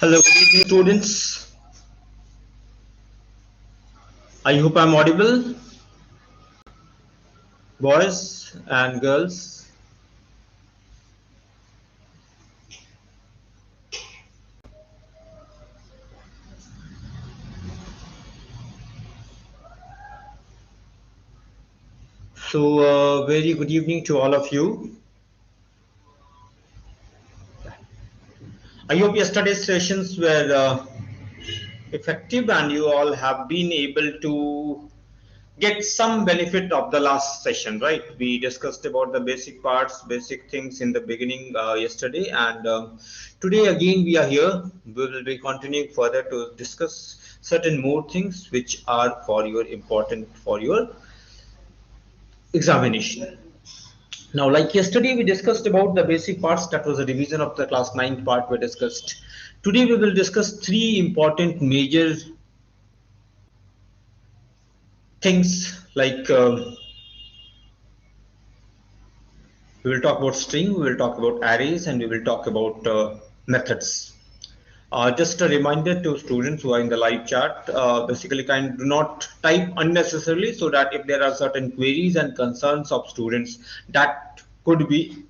Hello, good evening, students. I hope I'm audible, boys and girls. So, very good evening to all of you. I hope yesterday's sessions were effective and you all have been able to get some benefit of the last session, right? We discussed about the basic parts, basic things in the beginning yesterday, and today again we are here. We will be continuing further to discuss certain more things which are for your important for your examination. Now, like yesterday, we discussed about the basic parts. That was a revision of the class 9 part we discussed. Today, we will discuss three important major things like we will talk about string, we will talk about arrays, and we will talk about methods. Just a reminder to students who are in the live chat, basically do not type unnecessarily so that if there are certain queries and concerns of students that could be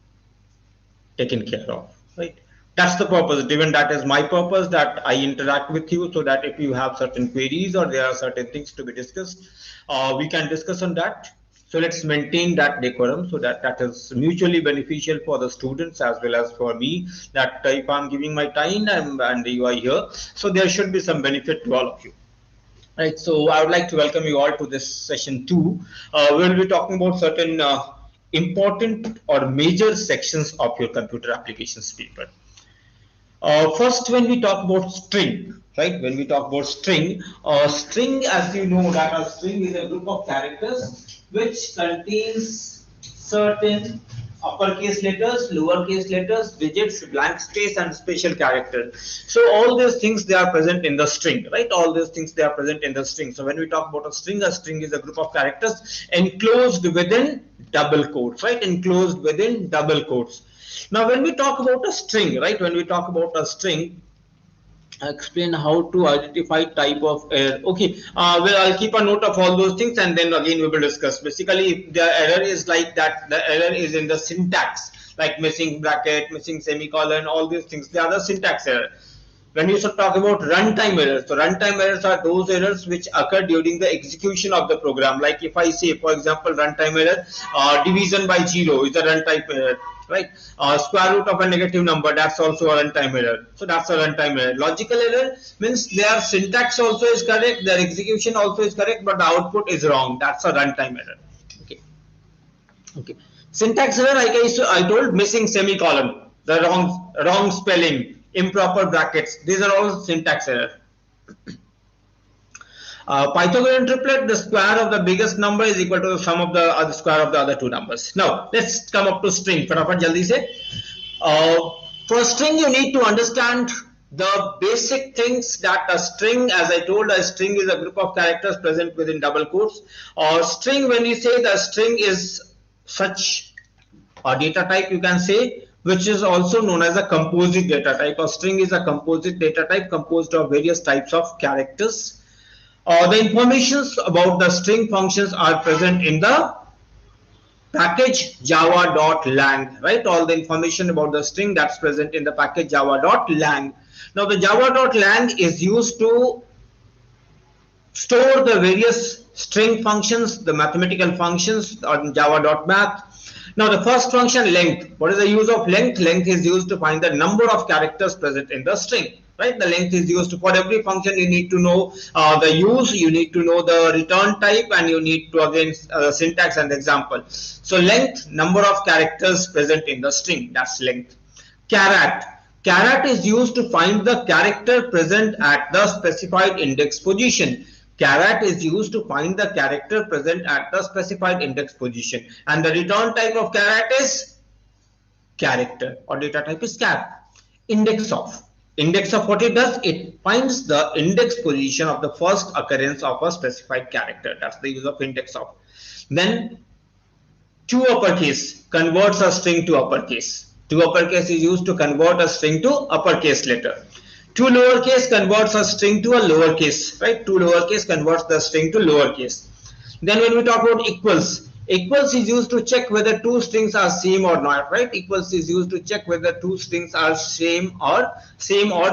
taken care of, right? That's the purpose. Even that is my purpose, that I interact with you so that if you have certain queries or there are certain things to be discussed, we can discuss on that. So let's maintain that decorum so that that is mutually beneficial for the students as well as for me, that if I'm giving my time and you are here, so there should be some benefit to all of you. Right, so I would like to welcome you all to this session 2. We will be talking about certain important or major sections of your computer applications paper. First, when we talk about string, right? When we talk about string, as you know, that a string is a group of characters which contains certain uppercase letters, lowercase letters, digits, blank space, and special character. So all these things they are present in the string, right? All these things they are present in the string. So when we talk about a string is a group of characters enclosed within double quotes, right? Enclosed within double quotes. Now, when we talk about a string, right? When we talk about a string, I explain how to identify type of error. Okay, well, I'll keep a note of all those things and then again we will discuss. Basically, if the error is like that, the error is in the syntax, like missing bracket, missing semicolon, all these things, they are the syntax error. When you talk about runtime errors, so runtime errors are those errors which occur during the execution of the program. Like if I say, for example, runtime error, division by 0 is a runtime error, right? Square root of a negative number, that's also a runtime error. So that's a runtime error. Logical error means their syntax also is correct, their execution also is correct, but the output is wrong. That's a runtime error. Okay. Okay. Syntax error, like I told, missing semicolon, the wrong spelling, improper brackets. These are all syntax error. Pythagorean triplet, the square of the biggest number is equal to the sum of the other square of the other two numbers. Now, let's come up to string. Fatafat jaldi se. For string, you need to understand the basic things that a string, as I told, a string is a group of characters present within double quotes. String, when you say the string is such a data type, you can say, which is also known as a composite data type. A string is a composite data type composed of various types of characters. The informations about the string functions are present in the package java.lang, right? All the information about the string that's present in the package java.lang. Now the java.lang is used to store the various string functions, the mathematical functions on java.math. Now the first function, length. What is the use of length? Length is used to find the number of characters present in the string, right? The length is used for every function. You need to know the use, you need to know the return type, and you need to again syntax and example. So length, number of characters present in the string, that's length. Caret. Caret is used to find the character present at the specified index position. Caret is used to find the character present at the specified index position, and the return type of caret is character, or data type is char. Index of what it does, it finds the index position of the first occurrence of a specified character. That's the use of index of. Then to uppercase converts a string to uppercase. To uppercase is used to convert a string to uppercase letter. Two lowercase converts a string to a lowercase, right? Two lowercase converts the string to lowercase. Then when we talk about equals, equals is used to check whether two strings are same or not, right? Equals is used to check whether two strings are same or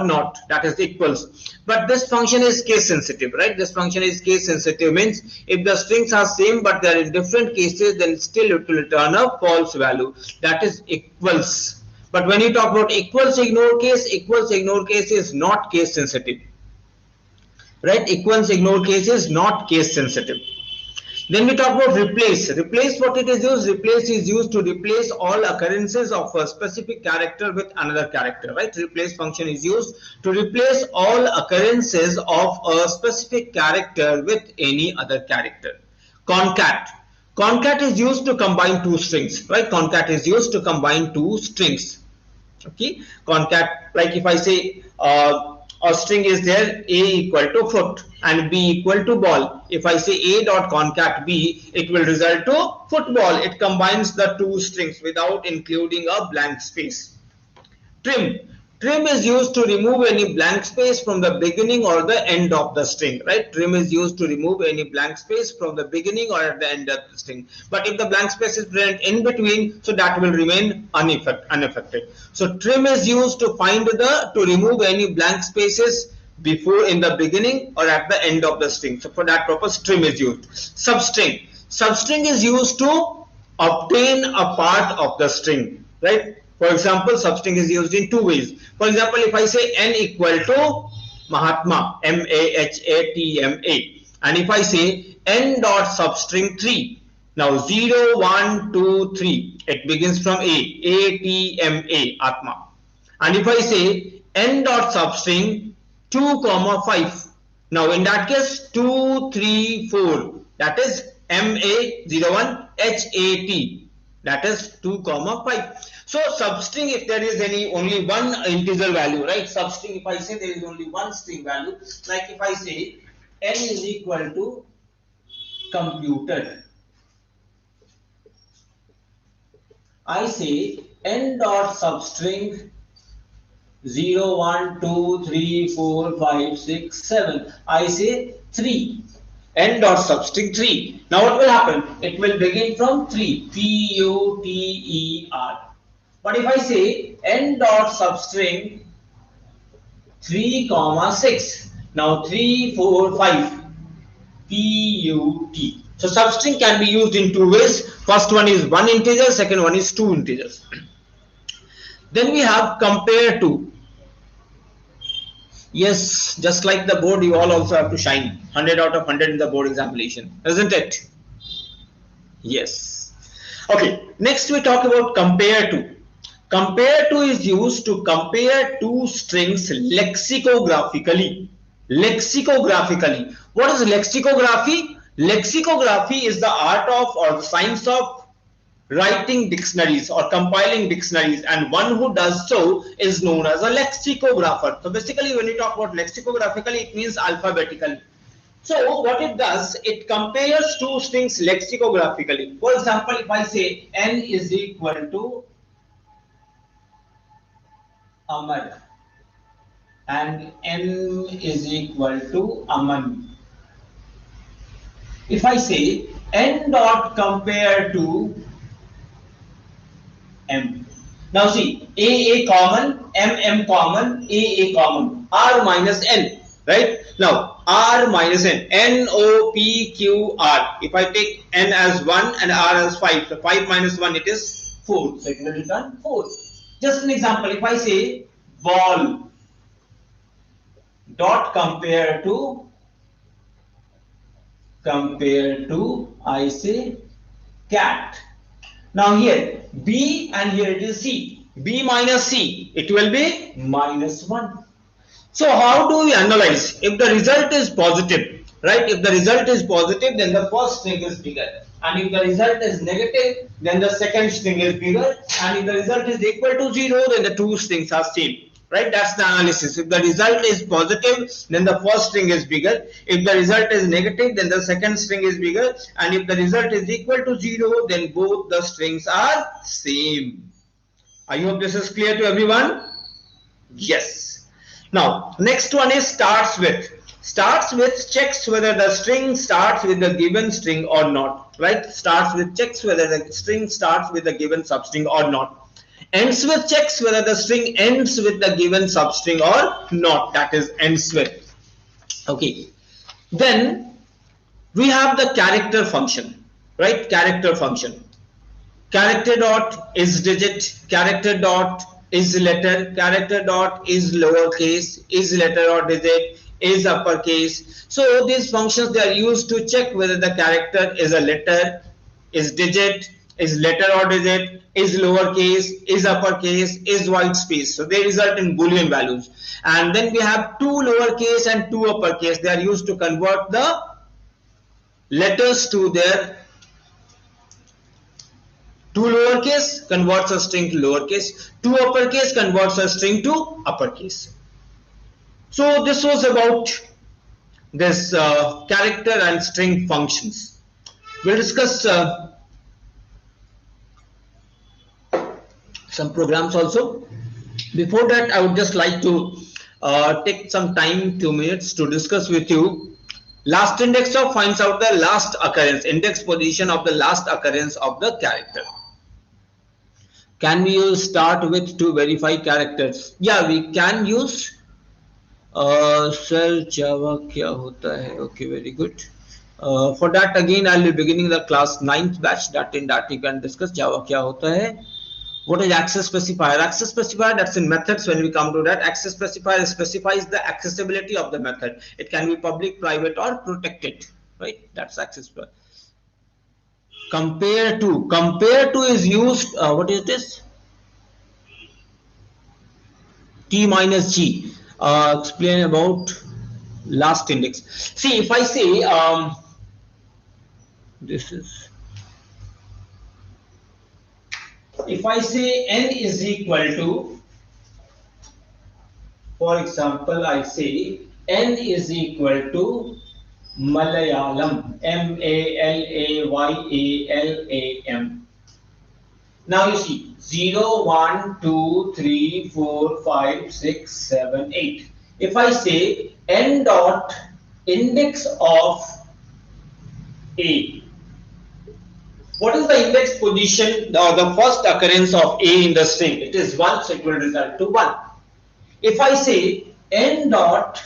not. That is equals. But this function is case sensitive, right? This function is case sensitive, means if the strings are same but they are in different cases, then still it will return a false value. That is equals. But when you talk about equals ignore case is not case sensitive, right? Equals ignore case is not case sensitive. Then we talk about replace. Replace, what it is used? Replace is used to replace all occurrences of a specific character with another character, right? Replace function is used to replace all occurrences of a specific character with any other character. Concat. Concat is used to combine two strings, right? Concat is used to combine two strings. Okay, concat, like if I say a string is there, a equal to foot and b equal to ball. If I say a dot concat b, it will result to football. It combines the two strings without including a blank space. Trim. Trim is used to remove any blank space from the beginning or the end of the string, right? Trim is used to remove any blank space from the beginning or at the end of the string. But if the blank space is present in between, so that will remain unaffected. So trim is used to remove any blank spaces before, in the beginning or at the end of the string. So for that purpose, trim is used. Substring. Substring is used to obtain a part of the string, right? For example, substring is used in two ways. For example, if I say n equal to Mahatma, M-A-H-A-T-M-A, and if I say n dot substring 3, now 0, 1, 2, 3, it begins from A-T-M-A, Atma. And if I say n dot substring 2, 5, now in that case 2, 3, 4, that is M-A-01-H-A-T, that is 2, 5. So substring, if there is only one integer value, right? Substring, if I say there is only one string value, like if I say n is equal to computed, I say n dot substring 0, 1, 2, 3, 4, 5, 6, 7. I say 3. N dot substring 3. Now what will happen? It will begin from 3. P-U-T-E-R. But if I say n dot substring 3, 6, now 3, 4, 5, P-U-T. So substring can be used in two ways. First one is one integer, second one is two integers. Then we have compare to. Yes, just like the board, you all also have to shine 100 out of 100 in the board examination, isn't it? Yes. Okay, next we talk about compare to. Compare to is used to compare two strings lexicographically. Lexicographically. What is lexicography? Lexicography is the art of or the science of writing dictionaries or compiling dictionaries, and one who does so is known as a lexicographer. So basically, when you talk about lexicographically, it means alphabetically. So what it does, it compares two strings lexicographically. For example, if I say n is equal to Amar and m is equal to Aman. If I say n dot compare to M. Now see, A common, M common, A common, R minus N, right? Now R minus N, N-O-P-Q-R. If I take N as 1 and R as 5, so 5 minus 1 it is 4. So it will return 4. Just an example, if I say ball dot compare to I say cat. Now here B and here it is C. B minus C, it will be minus 1. So how do we analyze? If the result is positive, right? If the result is positive, then the first string is bigger. And if the result is negative, then the second string is bigger. And if the result is equal to 0, then the two strings are same. Right? That's the analysis. If the result is positive, then the first string is bigger. If the result is negative, then the second string is bigger. And if the result is equal to 0, then both the strings are same. I hope this is clear to everyone. Yes. Now, next one is starts with. Starts with checks whether the string starts with the given string or not, right? Starts with checks whether the string starts with the given substring or not. Ends with checks whether the string ends with the given substring or not. That is ends with. Okay. Then we have the character function, right? Character function. Character dot is digit, character dot is letter, character dot is lowercase, is letter or digit, is uppercase. So these functions, they are used to check whether the character is a letter, is digit, is letter or digit, is lowercase, is uppercase, is white space. So they result in Boolean values. And then we have two lowercase and two uppercase. They are used to convert the letters to their. Two lowercase converts a string to lowercase. Two uppercase converts a string to uppercase. So this was about this character and string functions. We'll discuss some programs also. Before that, I would just like to take some time, 2 minutes, to discuss with you. Last index of finds out the last occurrence, index position of the last occurrence of the character. Can we use start with to verify characters? Yeah, we can use. Sir, Java kya hota hai? Okay, very good. For that, again, I'll be beginning the class 9th batch. That in that we can discuss Java kya hota hai. What is access specifier? Access specifier, that's in methods. When we come to that, access specifier specifies the accessibility of the method. It can be public, private, or protected, right? That's access specifier. Compare to is used, what is this? T minus G. Explain about last index. See, if I say this is, if I say n is equal to, for example, I say n is equal to Malayalam, Malayaalam. Now you see 0, 1, 2, 3, 4, 5, 6, 7, 8. If I say n dot index of A, what is the index position or the first occurrence of A in the string? It is 1, so it will result to 1. If I say n dot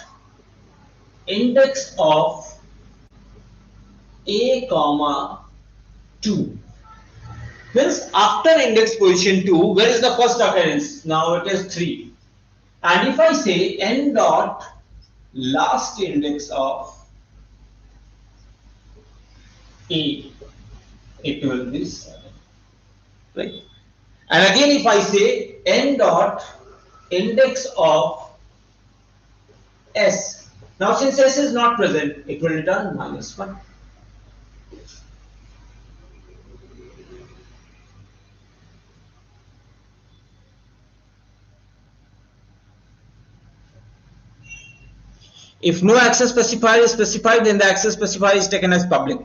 index of A comma 2, means after index position 2, where is the first occurrence? Now it is 3. And if I say n dot last index of A, it will be 7, right? And again, if I say n dot index of S, now since S is not present, it will return -1. If no access specifier is specified, then the access specifier is taken as public.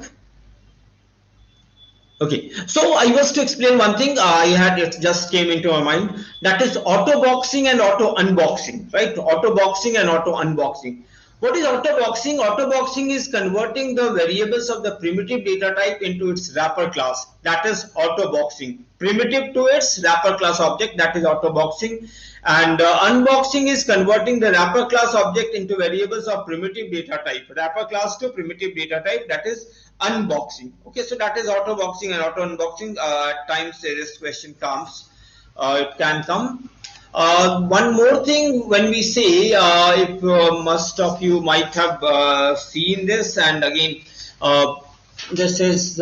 Okay, so I was to explain one thing. It just came into my mind. That is auto boxing and auto unboxing, right? Auto boxing and auto unboxing. What is auto boxing? Auto boxing is converting the variables of the primitive data type into its wrapper class. That is auto boxing. Primitive to its wrapper class object. That is auto boxing. And unboxing is converting the wrapper class object into variables of primitive data type. Wrapper class to primitive data type. That is unboxing. Okay, so that is auto boxing and auto unboxing. At times this question comes. It can come. One more thing, when we say, if most of you might have seen this, and again, this is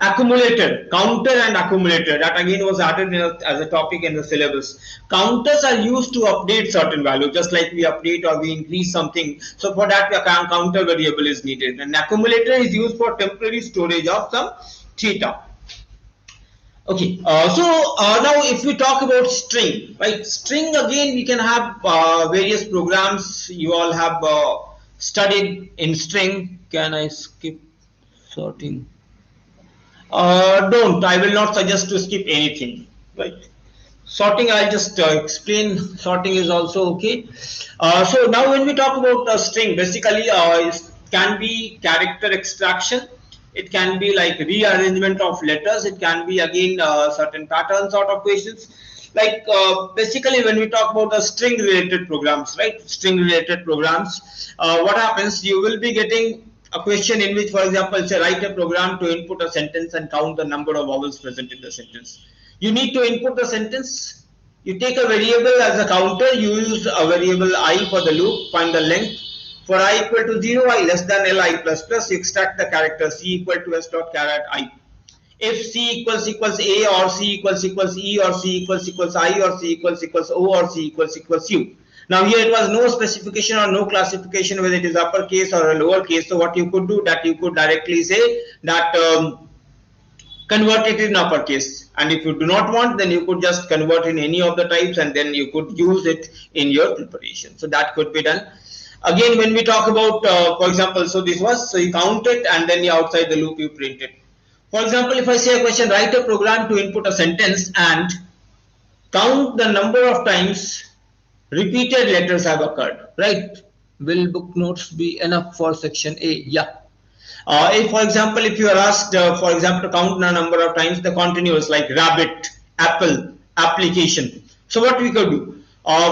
accumulator, counter and accumulator. That again was added as a topic in the syllabus. Counters are used to update certain value, just like we update or we increase something. So for that, a counter variable is needed. And accumulator is used for temporary storage of some theta. Okay, now if we talk about string, right? String, again, we can have various programs. You all have studied in string. Can I skip sorting? Don't. I will not suggest to skip anything, right? Sorting, I'll just explain. Sorting is also okay. So now when we talk about a string, basically it can be character extraction. It can be like rearrangement of letters. It can be again certain pattern sort of questions. Like basically when we talk about the string related programs, right? String related programs, what happens? You will be getting a question in which, for example, say write a program to input a sentence and count the number of vowels present in the sentence. You need to input the sentence. You take a variable as a counter. You use a variable I for the loop. Find the length. For I equal to 0, I less than Li plus plus, you extract the character C equal to S dot caret I. If C equals A, or C equals E, or C equals I, or C equals O, or C equals U. Now here it was no specification or no classification whether it is uppercase or a lowercase. So what you could do, that you could directly say that convert it in uppercase, and if you do not want, then you could just convert in any of the types, and then you could use it in your preparation. So that could be done. Again, when we talk about, for example, so this was, so you count it and then you outside the loop you print it. For example, if I say a question, write a program to input a sentence and count the number of times repeated letters have occurred, right? Will book notes be enough for section A? Yeah. If, for example, if you are asked, for example, to count the number of times the continuous like rabbit, apple, application. So what we could do?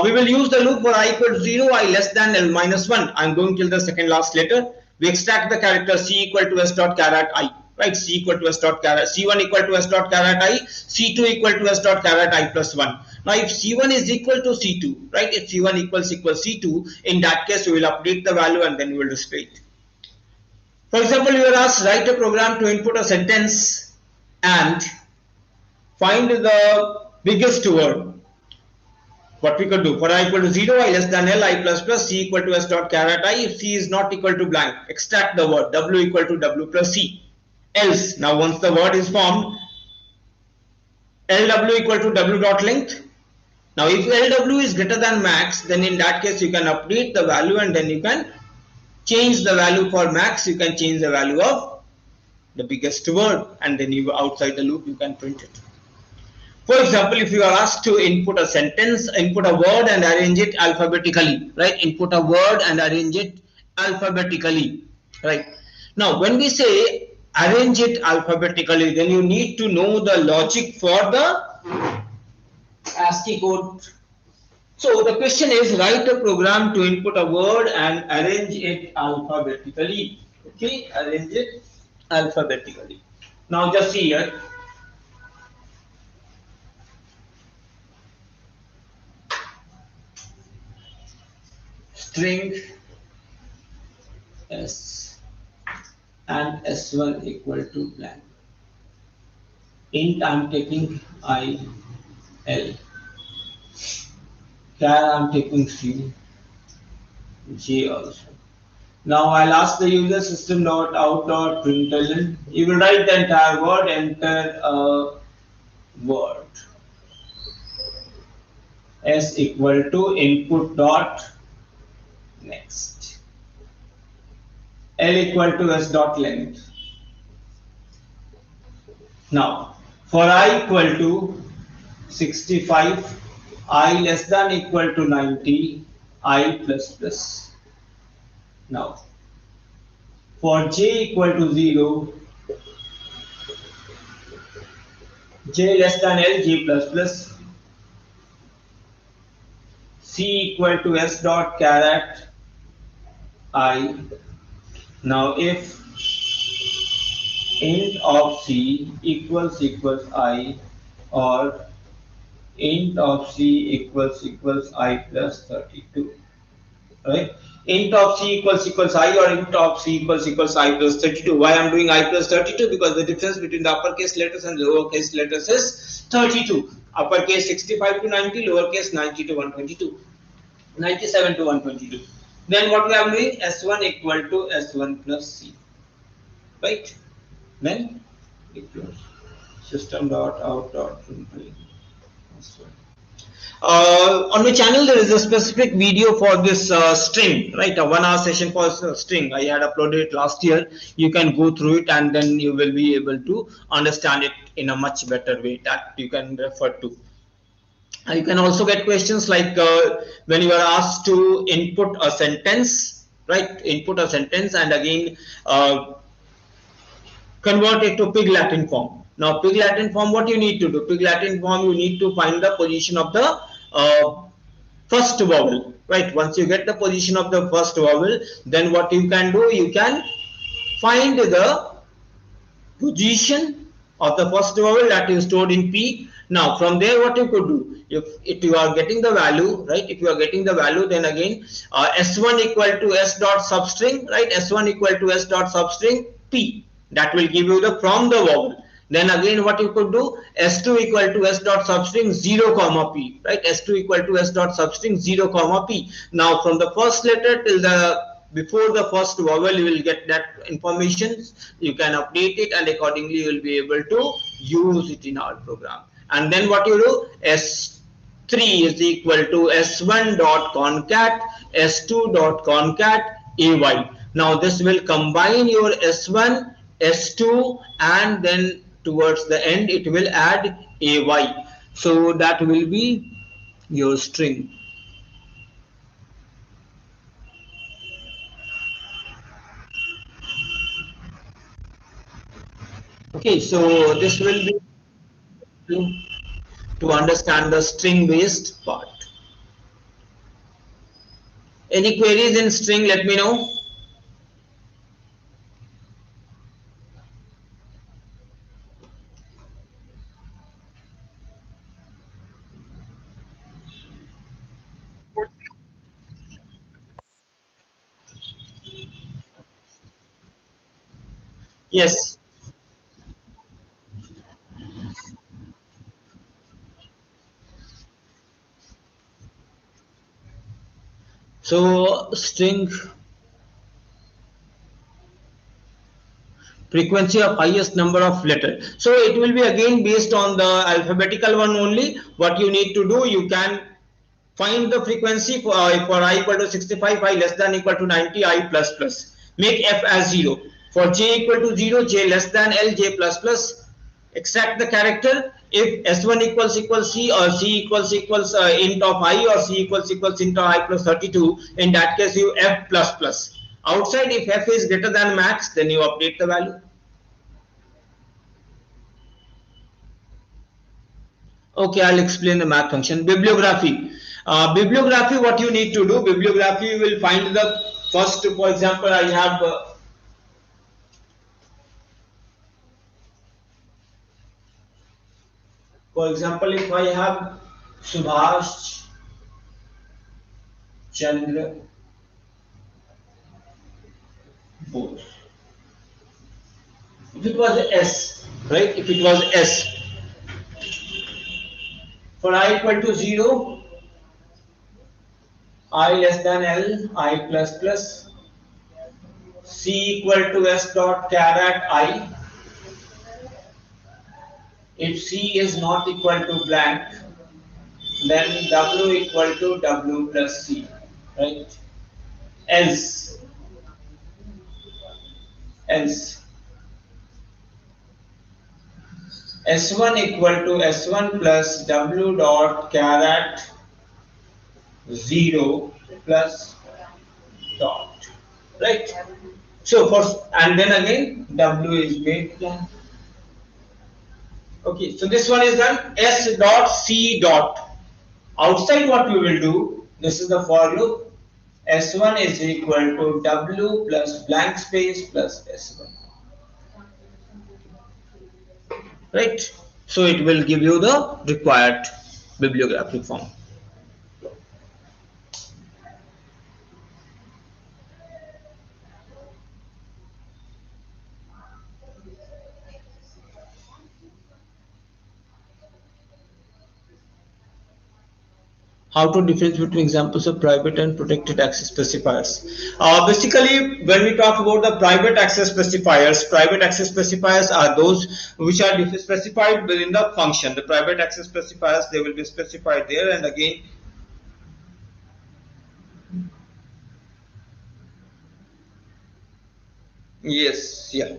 We will use the loop for I equal to 0, I less than L minus 1. I'm going till the second last letter. We extract the character C equal to S dot caret I. Right, C equal to S dot caret, C1 equal to S dot caret I, C2 equal to S dot caret I plus 1. Now, if C1 is equal to C2, right, if C1 equals C2, in that case, we will update the value and then we will display it. For example, you are asked write a program to input a sentence and find the biggest word. What we could do, for I equal to 0, I less than L, I plus plus, C equal to S dot caret I. If C is not equal to blank, extract the word W equal to W plus C. Else, now once the word is formed, LW equal to W dot length. Now if LW is greater than max, then in that case you can update the value and then you can change the value for max. You can change the value of the biggest word and then you outside the loop you can print it. For example, if you are asked to input a sentence, input a word and arrange it alphabetically, right? Input a word and arrange it alphabetically, right? Now when we say arrange it alphabetically, then you need to know the logic for the ASCII code. So the question is write a program to input a word and arrange it alphabetically. Okay, arrange it alphabetically. Now just see here. String S and S1 equal to blank. Int I'm taking I, L. Char I'm taking C, J also. Now I'll ask the user system dot out dot println. You will write the entire word, enter a word. S equal to input dot next. L equal to S dot length. Now for I equal to 65, I less than equal to 90, I plus plus. Now for J equal to 0, J less than L, J plus plus. C equal to S dot caret I. Now if int of C equals I or int of C equals I plus 32, right? Int of C equals I or int of C equals I plus 32. Why I'm doing I plus 32? Because the difference between the uppercase letters and lowercase letters is 32. Uppercase 65 to 90, lowercase 90 to 122, 97 to 122. Then what we are doing? S1 equal to S1 plus C, right? Then equals system dot out dot println. On my channel there is a specific video for this string, right? A 1 hour session for string. I had uploaded it last year. You can go through it and then you will be able to understand it in a much better way that you can refer to. You can also get questions like when you are asked to input a sentence, right? Input a sentence and again convert it to Pig Latin form. Now, Pig Latin form, what you need to do? Pig Latin form, you need to find the position of the first vowel, right? Once you get the position of the first vowel, then what you can do? You can find the position of the first vowel that is stored in P. Now, from there, what you could do, if you are getting the value, right? If you are getting the value, then again, S1 equal to S dot substring, right? S1 equal to S dot substring P. That will give you the from the vowel. Then again, what you could do, S2 equal to S dot substring 0 comma P, right? S2 equal to S dot substring 0 comma P. Now, from the first letter till the before the first vowel, you will get that information. You can update it and accordingly you will be able to use it in our program. And then what you do, S3 is equal to S1 dot concat S2 dot concat AY. Now this will combine your S1 S2 and then towards the end it will add AY. So that will be your string. Okay, so this will be to understand the string based part. Any queries in string, let me know. Yes. So string frequency of highest number of letter. So it will be again based on the alphabetical one only. What you need to do, you can find the frequency for I equal to 65, I less than equal to 90, I plus plus. Make F as 0. For J equal to 0, J less than L, J plus plus. Extract the character. If S1 equals C or C equals int of I or C equals int of I plus 32, in that case you F plus plus. Outside, if F is greater than max, then you update the value. Okay, I'll explain the math function. Bibliography. Bibliography, what you need to do, bibliography, you will find the first, for example, I have, for example, if I have Subhash Chandra Bose. If it was S, right? If it was S, for I equal to 0, I less than L, I plus plus, C equal to S dot caret I. If C is not equal to blank, then W equal to W plus C, right? Else, else S1 equal to S1 plus W dot caret 0 plus dot, right? So for, and then again W is made blank. Okay, so this one is done. S dot C dot. Outside what we will do, this is the for loop. S1 is equal to W plus blank space plus S1. Right? So it will give you the required bibliographic form. How to difference between examples of private and protected access specifiers. Basically, when we talk about the private access specifiers are those which are specified within the function. The private access specifiers, they will be specified there, and again, yes, yeah.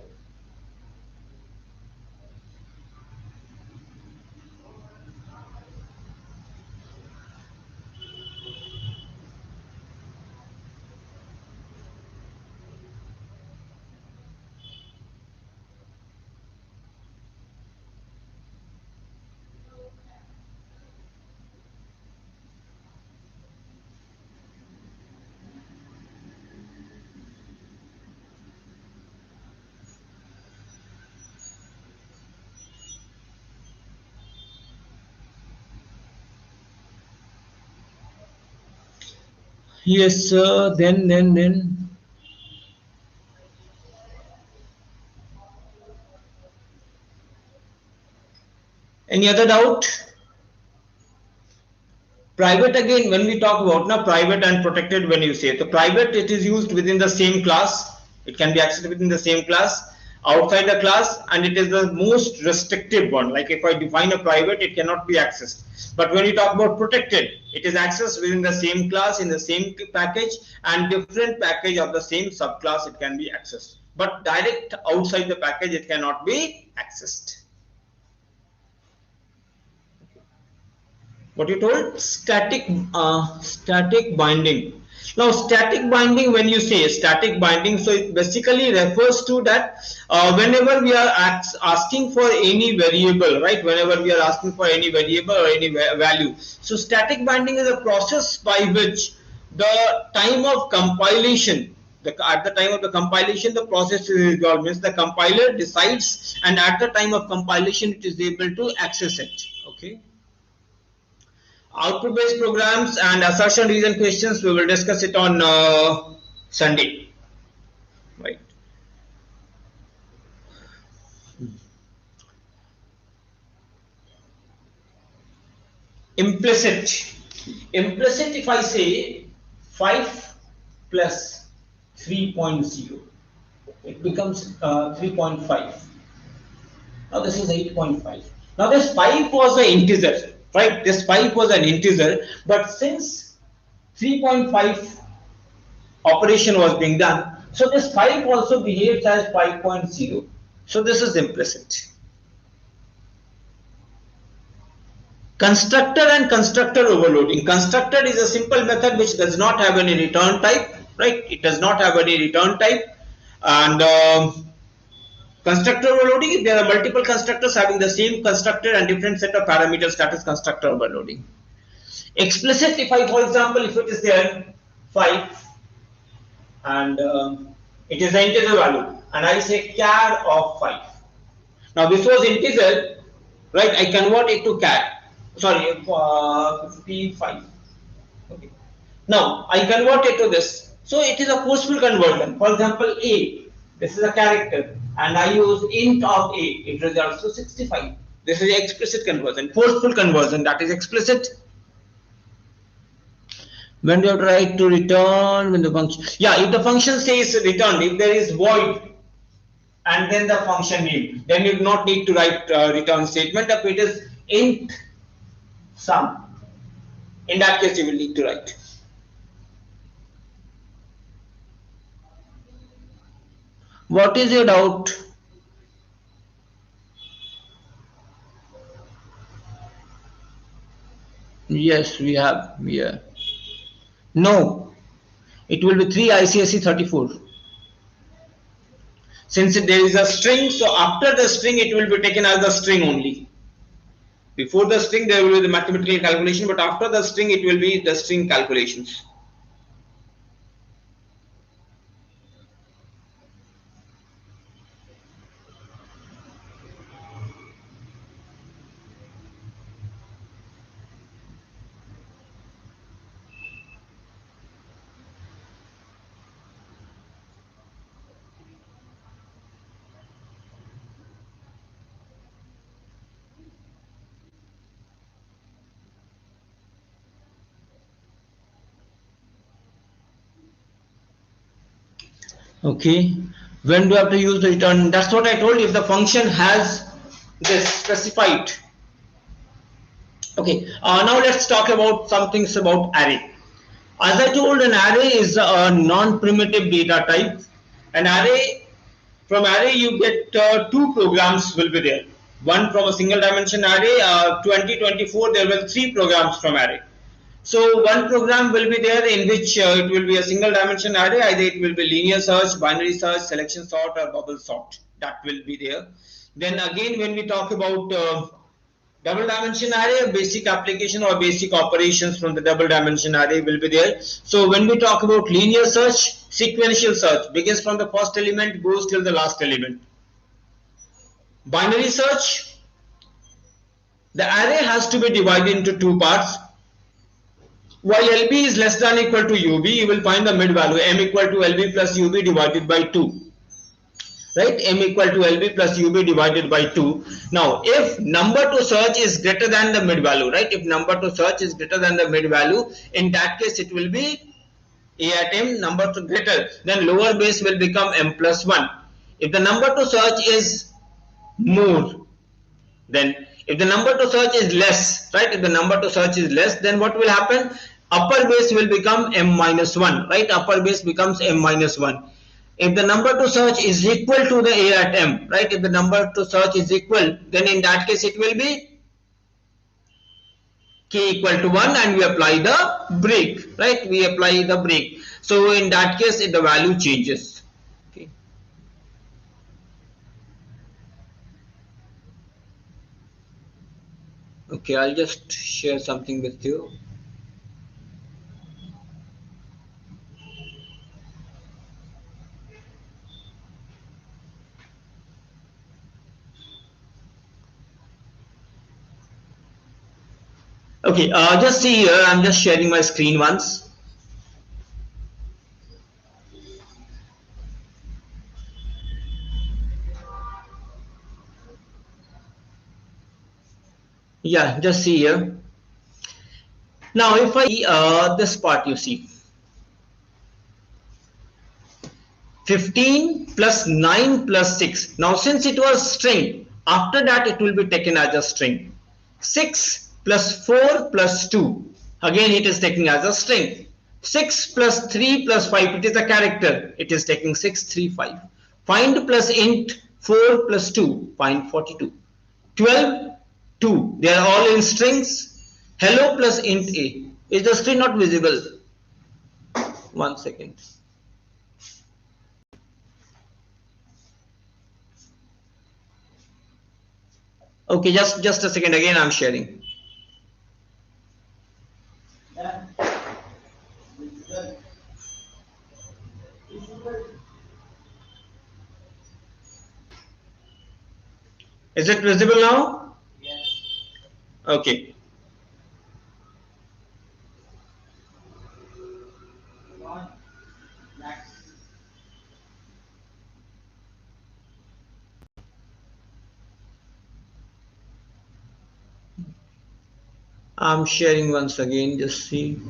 Yes, sir. Then. Any other doubt? Private, again, when we talk about now private and protected, when you say, so private, it is used within the same class. It can be accessed within the same class, outside the class, and it is the most restrictive one. Like if I define a private, it cannot be accessed. But when you talk about protected, it is accessed within the same class, in the same package, and different package of the same subclass, it can be accessed. But direct outside the package, it cannot be accessed. What you told? Static binding. Now static binding, when you say static binding, so it basically refers to that whenever we are asking for any variable, right? Whenever we are asking for any variable or any value, so static binding is a process by which the time of compilation, at the time of the compilation, the process is resolved. Means the compiler decides, and at the time of compilation, it is able to access it. Okay. Output based programs and assertion reason questions, we will discuss it on Sunday, right? Implicit, if I say 5 plus 3.0, it becomes 3.5. Now this is 8.5. Now this 5 was an integer, right? This 5 was an integer, but since 3.5 operation was being done, so this 5 also behaves as 5.0. So this is implicit. Constructor and constructor overloading. Constructor is a simple method which does not have any return type, right? It does not have any return type. And constructor overloading, if there are multiple constructors having the same constructor and different set of parameters, that is constructor overloading. Explicit, if I, for example, if it is there 5 and it is an integer value, and I say char of 5. Now this was integer, right? I convert it to char. Sorry, 55. Okay. Now I convert it to this. So it is a forceful conversion. For example, A, this is a character, and I use int of A, it results to 65. This is explicit conversion. Forceful conversion, that is explicit. When you try to return, when the function, yeah, if the function says return, if there is void and then the function name, then you do not need to write return statement. If it is int sum, in that case you will need to write. What is your doubt? Yes, we have. Yeah. No, it will be 3 ICSE 34. Since there is a string, so after the string it will be taken as the string only. Before the string there will be the mathematical calculation, but after the string it will be the string calculations. Okay, when do you have to use the return? That's what I told you. If the function has this specified. Okay, now let's talk about some things about array. As I told, an array is a non-primitive data type. An array, from array you get two programs will be there. One from a single dimension array. 2024 there were 3 programs from array. So one program will be there in which it will be a single dimension array. Either it will be linear search, binary search, selection sort, or bubble sort. That will be there. Then again, when we talk about double dimension array, basic application or basic operations from the double dimension array will be there. So when we talk about linear search, sequential search begins from the first element, goes till the last element. Binary search, the array has to be divided into 2 parts. While LB is less than or equal to UB, you will find the mid value M equal to LB plus UB divided by 2. Right, M equal to LB plus UB divided by 2. Now, if number to search is greater than the mid value, right? If number to search is greater than the mid value, in that case it will be A at M number to greater, then lower base will become M plus 1. If the number to search is more, then if the number to search is less, right? If the number to search is less, then what will happen? Upper base will become M minus 1, right? Upper base becomes M minus 1. If the number to search is equal to the A at M, right? If the number to search is equal, then in that case it will be K equal to 1 and we apply the break, right? We apply the break. So in that case, the value changes. Okay. Okay, I'll just share something with you. Okay, just see here, I'm just sharing my screen once. Yeah, just see here. Now, if I this part, you see 15 plus 9 plus 6. Now, since it was string, after that it will be taken as a string. 6 plus 4 plus 2. Again, it is taken as a string. 6 plus 3 plus 5, it is a character. It is taking 6, 3, 5. Find plus int 4 plus 2, find 42. 12, 2. They are all in strings. Hello plus int a. Is the string not visible? 1 second. Okay, just a second. Again, I'm sharing. Is it visible now? Yes. Okay. I'm sharing once again. Just see.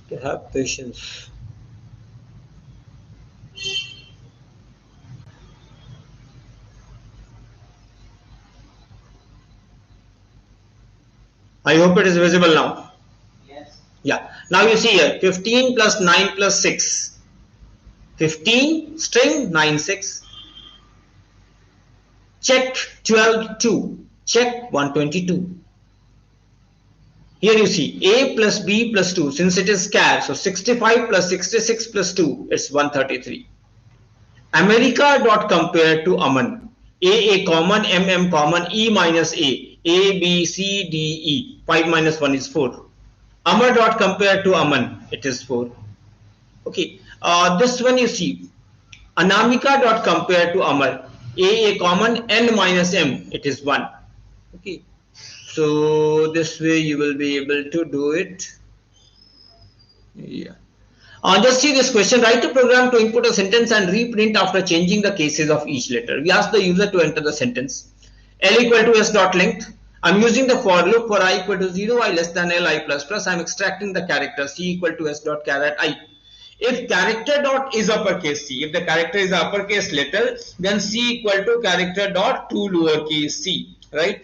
To have patience. I hope it is visible now. Yes. Yeah. Now you see here 15 plus 9 plus 6. 15 string 9 6. Check 12 2. Check 122. Here you see A plus B plus 2. Since it is char, so 65 plus 66 plus 2, it's 133. America dot compare to Aman. A common, M common, E minus A, B, C, D, E. 5 minus 1 is 4. Amar dot compare to Aman, it is 4. Okay, this one you see. Anamika dot compare to Amar. A common, N minus M, it is 1. Okay, so this way you will be able to do it. Yeah. Just see this question. Write a program to input a sentence and reprint after changing the cases of each letter. We ask the user to enter the sentence. L equal to S dot length. I'm using the for loop for I equal to 0, I less than L, I plus plus. I'm extracting the character C equal to S dot caret I. If character dot is uppercase C, if the character is uppercase letter, then C equal to character dot 2 lowercase c, right?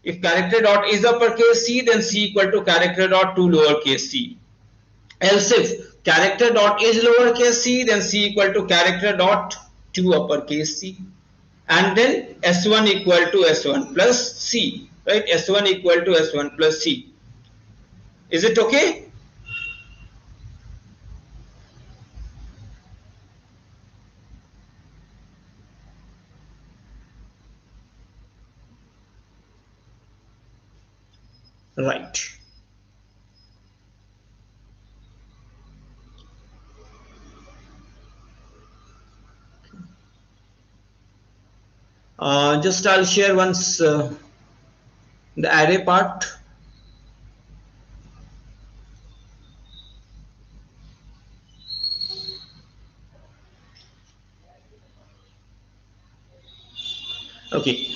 If character dot is uppercase C, then C equal to character dot 2 lowercase c. Else if character dot is lowercase c, then C equal to character dot 2 uppercase c. And then S1 equal to S1 plus C, right? S1 equal to S1 plus C. Is it okay? Right. Just I'll share once the array part. Okay,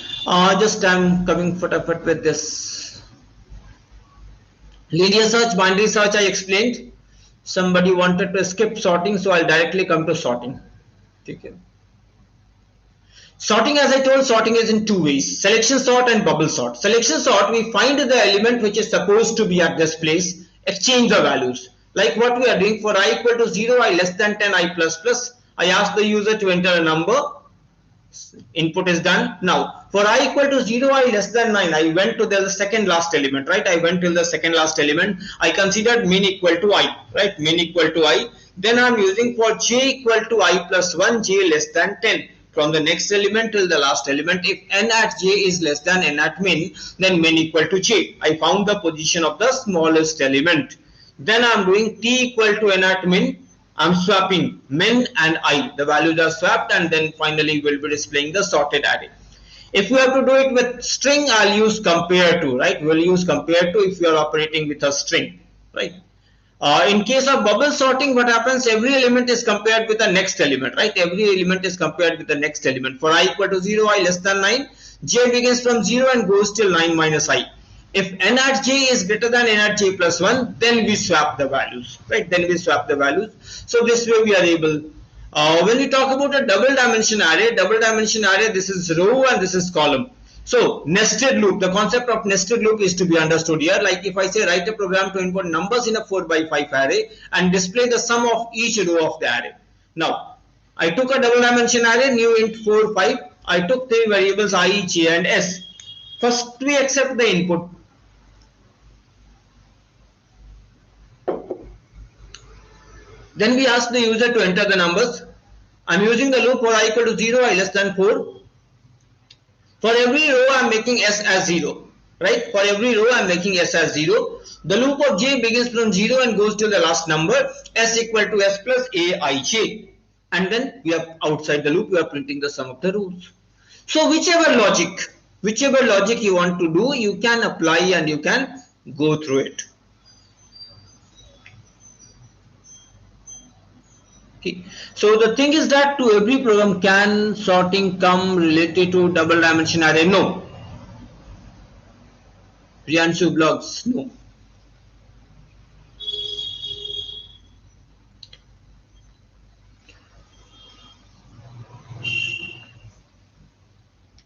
just I'm coming fatapat with this linear search, binary search. I explained. Somebody wanted to skip sorting, so I'll directly come to sorting. Okay. Sorting, as I told, sorting is in two ways: selection sort and bubble sort. Selection sort, we find the element which is supposed to be at this place, exchange the values. Like what we are doing for I equal to 0, I less than 10, I plus plus. I ask the user to enter a number. Input is done. Now, for I equal to 0, I less than 9, I went to the second last element, right? I went till the second last element. I considered min equal to I, right? Min equal to I. Then I'm using for j equal to I plus 1, j less than 10. From the next element till the last element, if n at j is less than n at min, then min equal to j. I found the position of the smallest element. Then I'm doing t equal to n at min. I'm swapping min and I. The values are swapped, and then finally we'll be displaying the sorted array. If we have to do it with string, I'll use compare to, right? We'll use compare to if you are operating with a string, right? In case of bubble sorting, what happens? Every element is compared with the next element, right? Every element is compared with the next element. For I equal to 0, I less than 9, j begins from 0 and goes till 9 minus I. If n at j is greater than n at j plus 1, then we swap the values, right? Then we swap the values. So this way we are able. When we talk about a double dimension array, this is row and this is column. So nested loop, the concept of nested loop is to be understood here. Like if I say write a program to input numbers in a 4 by 5 array and display the sum of each row of the array. Now, I took a double dimension array, new int 4, 5. I took three variables I, j and s. First we accept the input. Then we ask the user to enter the numbers. I'm using the loop for I equal to 0, I less than 4. For every row, I'm making s as 0, right? For every row, I'm making s as 0. The loop of j begins from 0 and goes to the last number, s equal to s plus a I j. And then we are outside the loop, we are printing the sum of the rows. So whichever logic you want to do, you can apply and you can go through it. Okay. So the thing is that to every program, can sorting come related to double dimension array? No. Priyanshu blogs, no.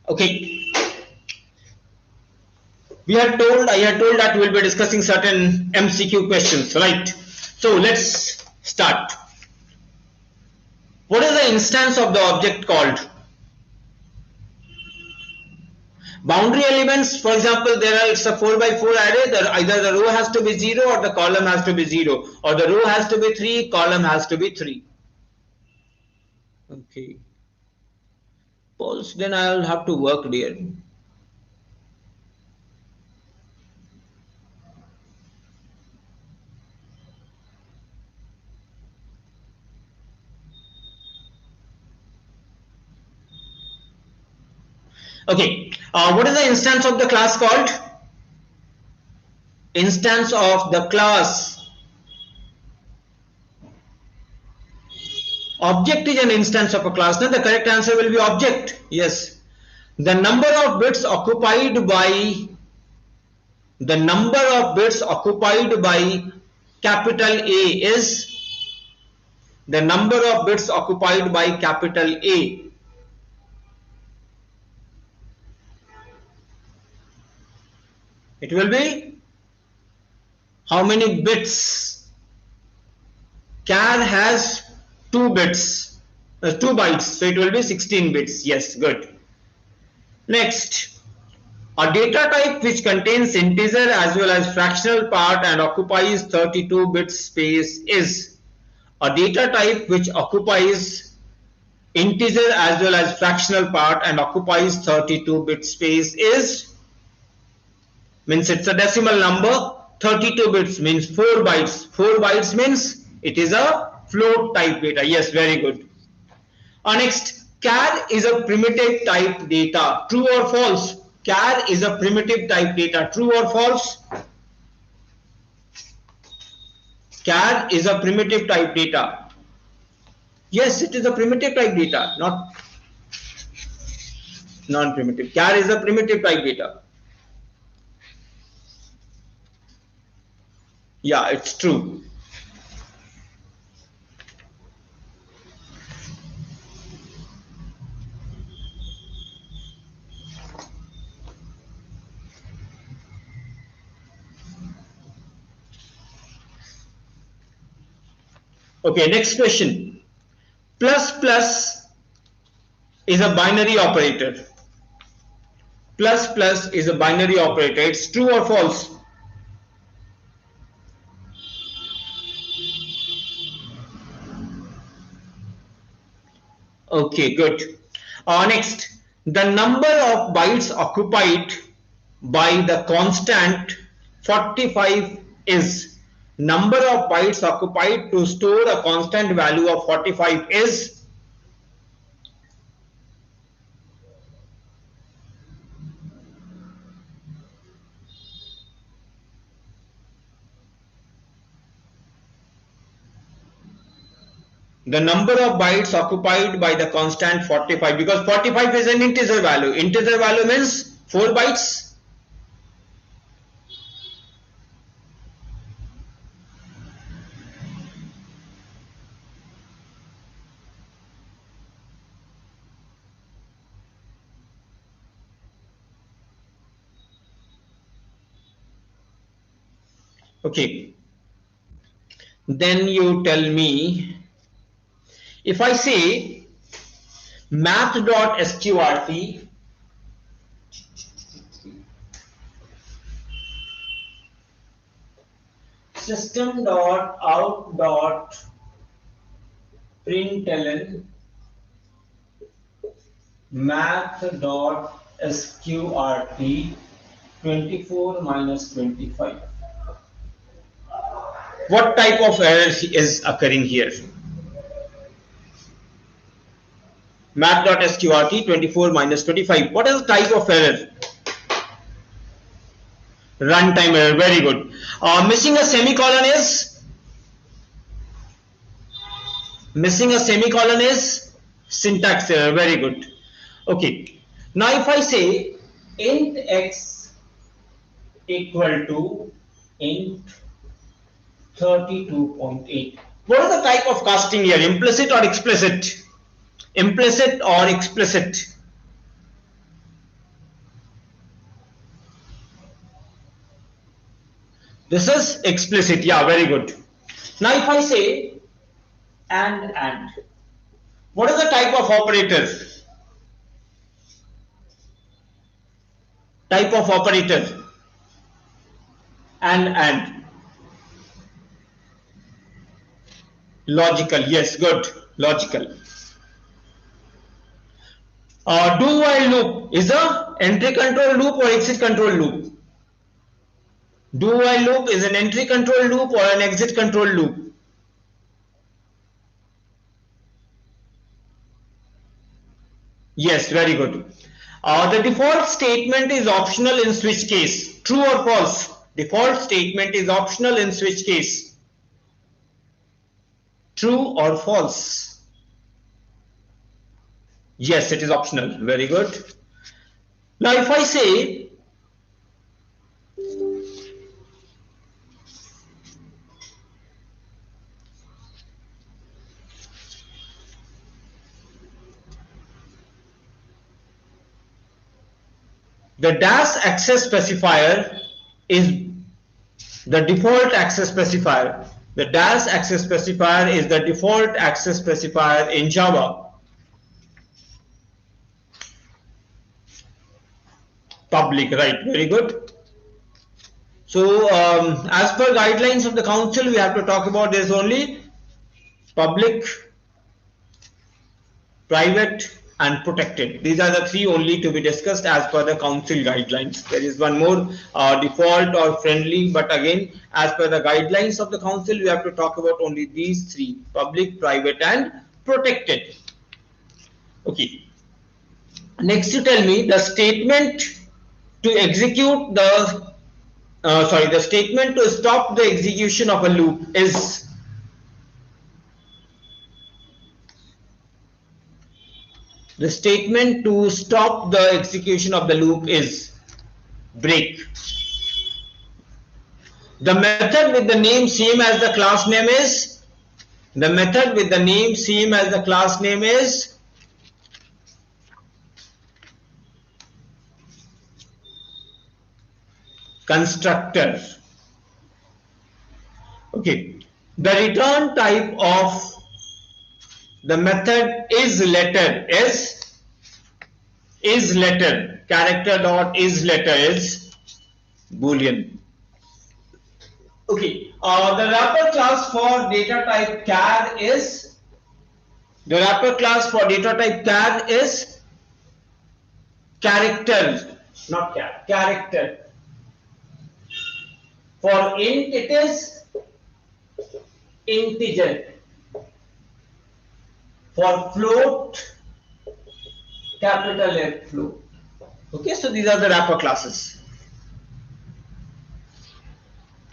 Okay. I had told that we'll be discussing certain MCQ questions, right? So let's start. What is the instance of the object called? Boundary elements, for example, it's a 4 by 4 array. Either the row has to be 0 or the column has to be 0, or the row has to be 3, column has to be 3. Okay. Pause, then I'll have to work there. Okay, what is the instance of the class called? Instance of the class. Object is an instance of a class. Now the correct answer will be object. Yes. The number of bits occupied by capital A is the number of bits occupied by capital A. It will be how many bits? Char has 2 bits, 2 bytes, so it will be 16 bits. Yes, good. Next, a data type which contains integer as well as fractional part and occupies 32 bit space is. A data type which occupies integer as well as fractional part and occupies 32 bit space is. Means it's a decimal number. 32 bits means 4 bytes. 4 bytes means it is a float type data. Yes, very good. Next, char is a primitive type data. True or false? Char is a primitive type data. True or false? Char is a primitive type data. Yes, it is a primitive type data. Not Non-primitive. Char is a primitive type data. Yeah, it's true. Okay, next question. Plus plus is a binary operator. Plus plus is a binary operator. It's true or false? Okay, good. Next, the number of bytes occupied by the constant 45 is number of bytes occupied to store a constant value of 45 is the number of bytes occupied by the constant 45, because 45 is an integer value. Integer value means 4 bytes. Okay, then you tell me, if I say math.sqrt system.out.println math.sqrt 24 minus 25. What type of error is occurring here? Math.sqrt 24 minus 25. What is the type of error? Runtime error. Very good. Missing a semicolon is? Missing a semicolon is syntax error. Very good. Okay. Now if I say int x equal to int 32.8. What is the type of casting here? Implicit or explicit? Implicit or explicit? This is explicit. Yeah, very good. Now if I say and, what is the type of operator? Type of operator. And. Logical. Yes, good. Logical. Do while loop is a entry control loop or exit control loop? Do while loop is an entry control loop or an exit control loop? Yes, very good. The default statement is optional in switch case. True or false? Default statement is optional in switch case. True or false? Yes, it is optional. Very good. Now if I say the dash access specifier is the default access specifier. The dash access specifier is the default access specifier in Java. Public, right? Very good. So, as per guidelines of the council, we have to talk about this only: public, private, and protected. These are the three only to be discussed as per the council guidelines. There is one more, default or friendly, but again, as per the guidelines of the council, we have to talk about only these three: public, private, and protected. Okay. Next, you tell me the statement to execute the statement to stop the execution of a loop is The statement to stop the execution of the loop is break. The method with the name same as the class name is constructor. Okay. The return type of the method is letter character dot is letter is boolean. Okay. The wrapper class for data type char is character, not char, character. For int it is integer. For float, capital F float. Okay, so these are the wrapper classes.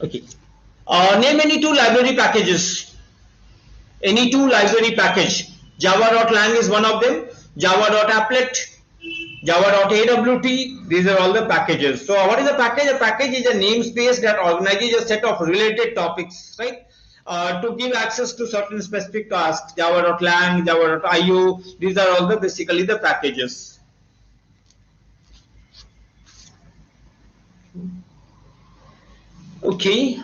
Okay. Name any two library packages. Any two library package. Java.lang is one of them. Java.applet, Java.awt. These are all the packages. So what is a package? A package is a namespace that organizes a set of related topics, right? To give access to certain specific tasks. Java.lang, Java.io. These are all basically the packages. Okay.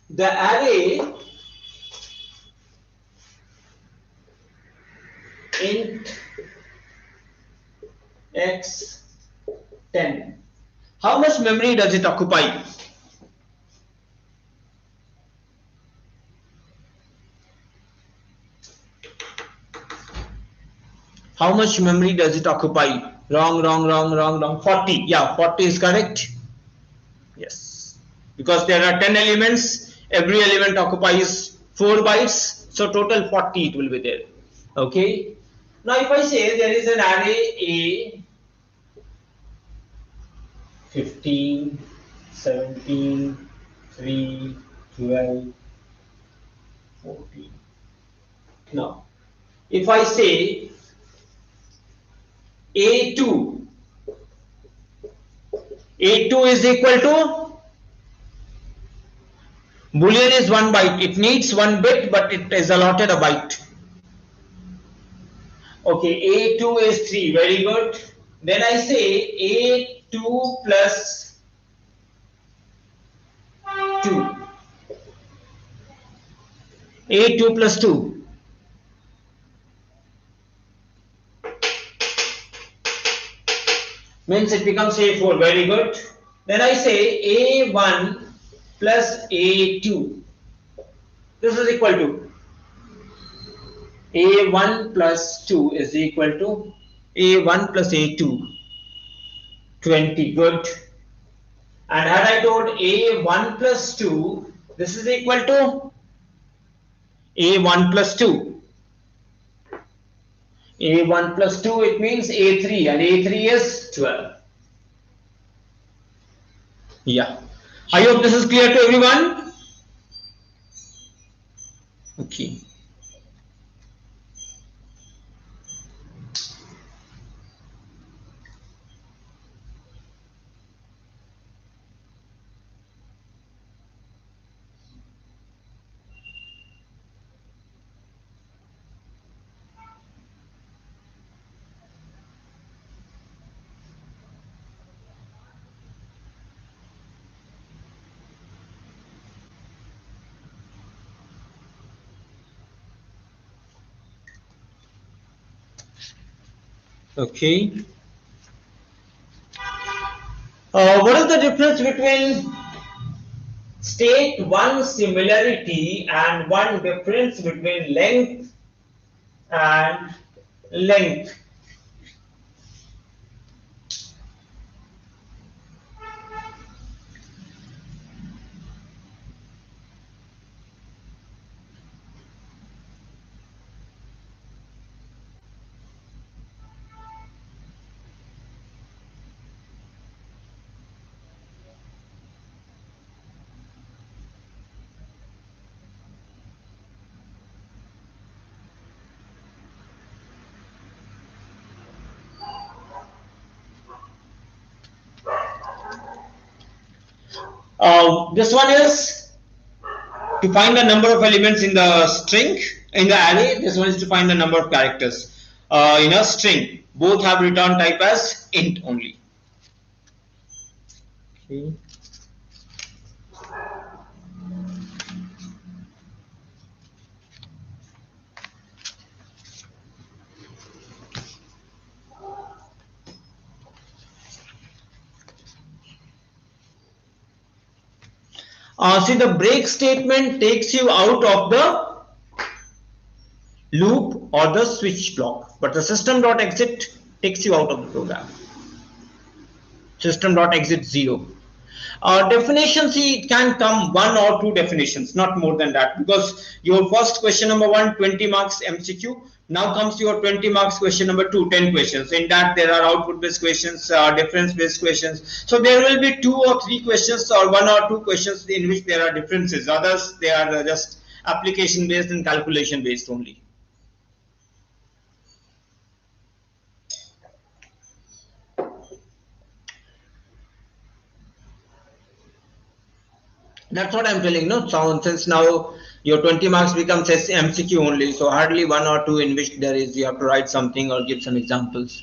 The array int x10. How much memory does it occupy? How much memory does it occupy? Wrong. 40. Yeah, 40 is correct. Yes. Because there are 10 elements. Every element occupies 4 bytes. So total 40 it will be there. Okay. Now if I say there is an array A 15, 17, 3, 12, 14. Now if I say A2 is equal to Boolean is 1 byte. It needs 1 bit, but it is allotted a byte. Okay, A2 is 3. Very good. Then I say A2 plus 2. A2 plus 2. Means it becomes A4. Very good. Then I say A1 plus A2. This is equal to A1 plus 2 is equal to A1 plus A2. 20. Good. And had I told A1 plus 2, this is equal to A1 plus 2. A1 plus 2, it means A3, and A3 is 12. Yeah. I hope this is clear to everyone. Okay. Okay. What is the difference between state 1 similarity and 1 difference between length and length? This one is to find the number of elements in the string in the array. This one is to find the number of characters in a string. Both have return type as int only. Okay. See, the break statement takes you out of the loop or the switch block, but the system.exit takes you out of the program. System.exit 0. Definition, see, it can come one or two definitions, not more than that, because your first question number 1, 20 marks MCQ. Now comes your 20 marks question number 2, 10 questions. In that, there are output based questions, difference based questions. So there will be 2 or 3 questions or 1 or 2 questions in which there are differences. Others, they are just application based and calculation based only. That's what I'm telling. No, so since now your 20 marks becomes MCQ only, so hardly 1 or 2 in which there is you have to write something or give some examples.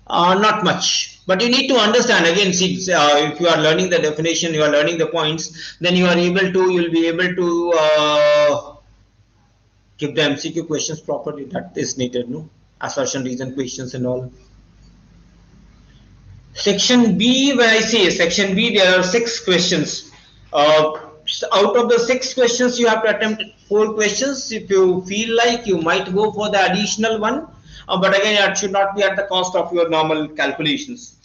Not much, but you need to understand again. See, if you are learning the definition, you are learning the points, then you are able to. You'll be able to give the MCQ questions properly. That is needed. No assertion, reason questions, and all. Section B, when I say section B, there are 6 questions. Out of the 6 questions, you have to attempt 4 questions. If you feel like, you might go for the additional one, but again, it should not be at the cost of your normal calculations.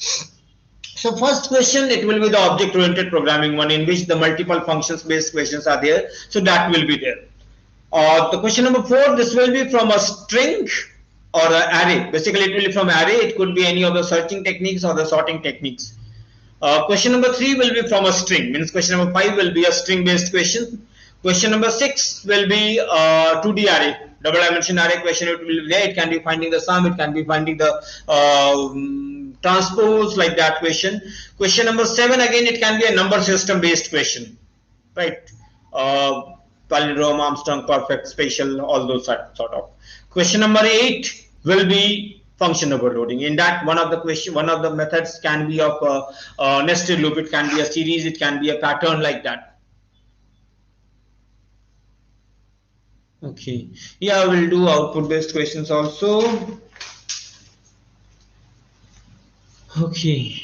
So first question, it will be the object-oriented programming one, in which the multiple functions-based questions are there. So that will be there. The question number 4, this will be from a string or an array. Basically, it will be from array. It could be any of the searching techniques or the sorting techniques. Question number 3 will be from a string. Means question number 5 will be a string-based question. Question number 6 will be 2D array. Double dimension array question. It will be there. It can be finding the sum. It can be finding the transpose, like that question. Question number 7, again, it can be a number system-based question, right? Palindrome, Armstrong, perfect, spatial, all those sort of. Question number 8 will be function overloading. In that, one of the methods can be of a nested loop. It can be a series. It can be a pattern, like that. Okay. Yeah, we'll do output based questions also. Okay.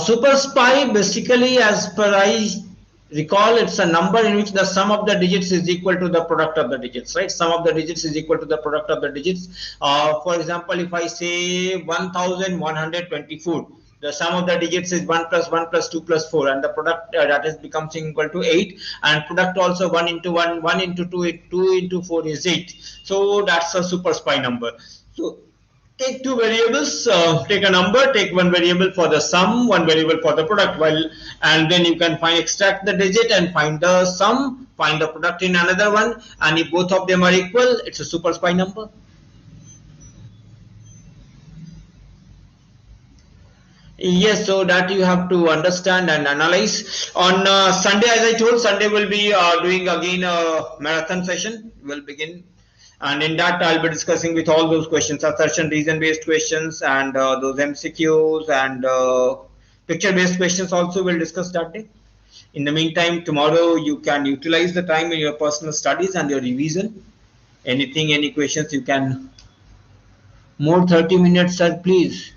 Super SPI, basically, as per I recall, it's a number in which the sum of the digits is equal to the product of the digits, right? Sum of the digits is equal to the product of the digits. For example, if I say 1124, the sum of the digits is 1 plus 1 plus 2 plus 4, and the product that is becomes equal to 8, and product also 1 into 1, 1 into 2, 2 into 4 is 8. So that's a super SPI number. So take 2 variables, take a number, take one variable for the sum, one variable for the product, and then you can extract the digit and find the sum, find the product in another one, and if both of them are equal, it's a super SPI number. Yes, so that you have to understand and analyze. On Sunday, as I told, Sunday will be doing again a marathon session. We'll begin, and in that I'll be discussing with all those questions, assertion, reason-based questions, and those MCQs and picture-based questions also we'll discuss that day. In the meantime, tomorrow you can utilize the time in your personal studies and your revision. Anything, any questions, you can. More 30 minutes, sir, please.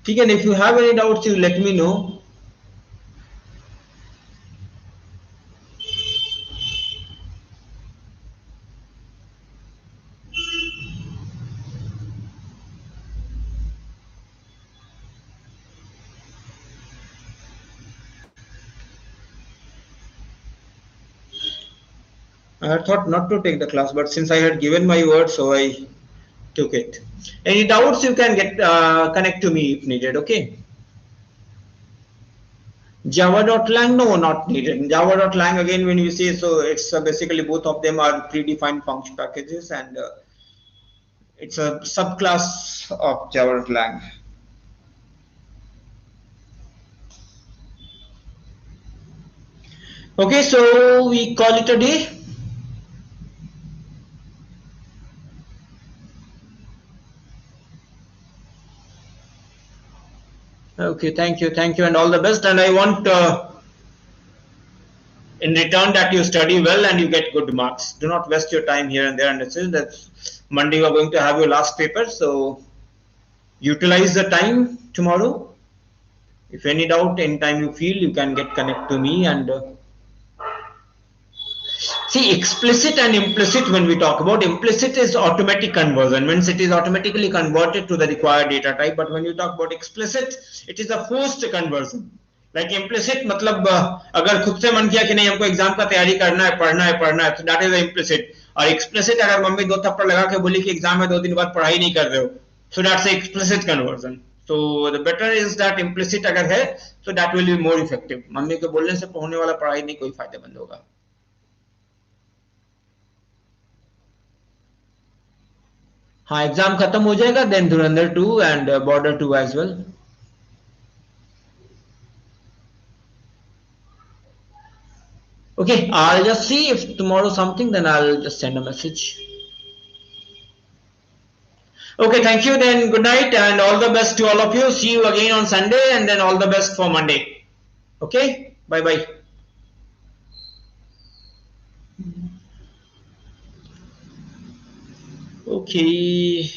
Again, if you have any doubts, you let me know. I thought not to take the class, but since I had given my word, so I took it. Any doubts, you can get connect to me if needed. Okay. Java.lang, no, not needed. Java.lang, again, when you see, so it's basically both of them are predefined function packages, and it's a subclass of Java.lang. Okay, so we call it a day. Okay, thank you, and all the best. And I want in return that you study well and you get good marks. Do not waste your time here and there. And that's Monday you are going to have your last paper, so utilize the time tomorrow. If any doubt, anytime you feel, you can get connect to me and. See, explicit and implicit, when we talk about implicit is automatic conversion, means it is automatically converted to the required data type. But when you talk about explicit, it is a forced conversion. Like implicit मतलब अगर खुद से मन किया कि नहीं हमको exam का तैयारी करना है पढ़ना है तो दैट इज इम्प्लिसिट. और एक्सप्लिसिट अगर मम्मी दो थप्पड़ लगा के बोली कि एग्जाम है 2 दिन बाद पढ़ाई नहीं कर रहे हो, so that's a explicit conversion. So the better is that implicit अगर है so that will be more effective. Mummy के बोलने से होने वाला पढ़ाई नहीं कोई फायदेमंद होगा. हाँ एग्जाम खत्म हो जाएगा then Dhurandhar 2 and border 2 as well. Okay, I'll just see if tomorrow something, then I'll just send a message. Okay, thank you then. Good night and all the best to all of you. See you again on Sunday and then all the best for Monday. Okay, bye bye. Okay.